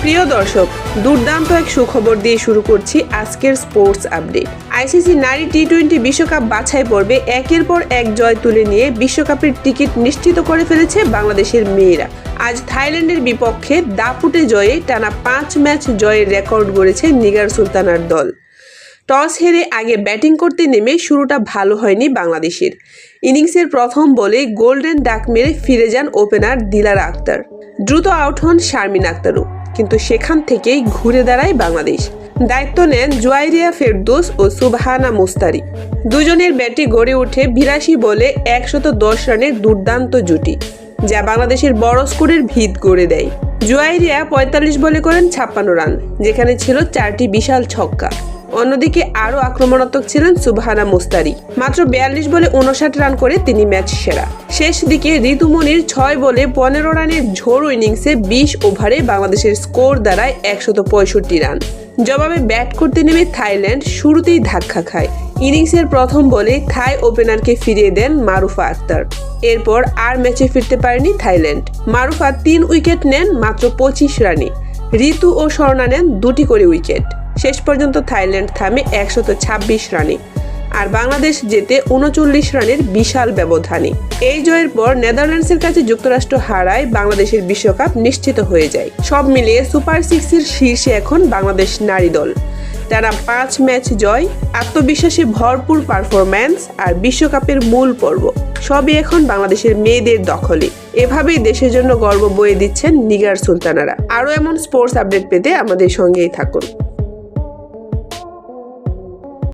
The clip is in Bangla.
প্রিয় দর্শক, দুর্দান্ত এক সুখবর দিয়ে শুরু করছি আজকের স্পোর্টস আপডেট। আইসিসি নারী টি-20 বিশ্বকাপ বাছাই পর্বে একের পর এক জয় তুলে নিয়ে বিশ্বকাপের টিকিট নিশ্চিত করে ফেলেছে বাংলাদেশের মেয়েরা। আজ থাইল্যান্ডের বিপক্ষে দাপুটে জয়ে টানা 5 ম্যাচ জয়ের রেকর্ড গড়েছে নিগার সুলতানার দল। টস হেরে আগে ব্যাটিং করতে নেমে শুরুটা ভালো হয়নি বাংলাদেশের। ইনিংসের প্রথম বলে গোল্ডেন ডাক মেরে ফিরে যান ওপেনার দিলারা আক্তার। দ্রুত আউট হন শারমিন আক্তারও, কিন্তু সেখান থেকেই ঘুরে দাঁড়ায় বাংলাদেশ। দায়িত্ব নেন জুয়াইরিয়া ফেরদৌস ও সুবহানা মুস্তারি। দুজনের ব্যাটে গড়ে ওঠে 82 বলে 110 রানের দুর্দান্ত জুটি, যা বাংলাদেশের বড় স্কোরের ভিত গড়ে দেয়। জুয়াইরিয়া 45 বলে করেন 56 রান, যেখানে ছিল 4টি বিশাল ছক্কা। অন্যদিকে আরও আক্রমণাত্মক ছিলেন সুবহানা মুস্তারি। মাত্র 42 বলে 59 রান করে তিনি ম্যাচ সেরা। শেষ দিকে ঋতুমনির 6 বলে 15 রানের ঝোড়ো ইনিংসে 20 ওভারে বাংলাদেশের স্কোর দাঁড়ায় 165 রান। জবাবে ব্যাট করতে নেমে থাইল্যান্ড শুরুতেই ধাক্কা খায়। ইনিংসের প্রথম বলে থাই ওপেনারকে ফিরিয়ে দেন মারুফা আক্তার। এরপর আর ম্যাচে ফিরতে পারেনি থাইল্যান্ড। মারুফা 3 উইকেট নেন মাত্র 25 রানে। ঋতু ও স্বর্ণা নেন 2টি করে উইকেট। শেষ পর্যন্ত থাইল্যান্ড থামে 126 রানে, আর বাংলাদেশ জেতে 39 রানের বিশাল ব্যবধানে। এই জয়ের পর নেদারল্যান্ডসের কাছে যুক্তরাষ্ট্র হারায় বাংলাদেশের বিশ্বকাপ নিশ্চিত হয়ে যায়। সব মিলিয়ে সুপার 6-এর শীর্ষে এখন বাংলাদেশ নারী দল। তারা 5 ম্যাচ জয়, আত্মবিশ্বাসে ভরপুর পারফরম্যান্স আর বিশ্বকাপের মূল পর্ব সবই এখন বাংলাদেশের মেয়েদের দখলে। এভাবেই দেশের জন্য গর্ব বয়ে দিচ্ছেন নিগার সুলতানারা। আরও এমন স্পোর্টস আপডেট পেতে আমাদের সঙ্গেই থাকুন।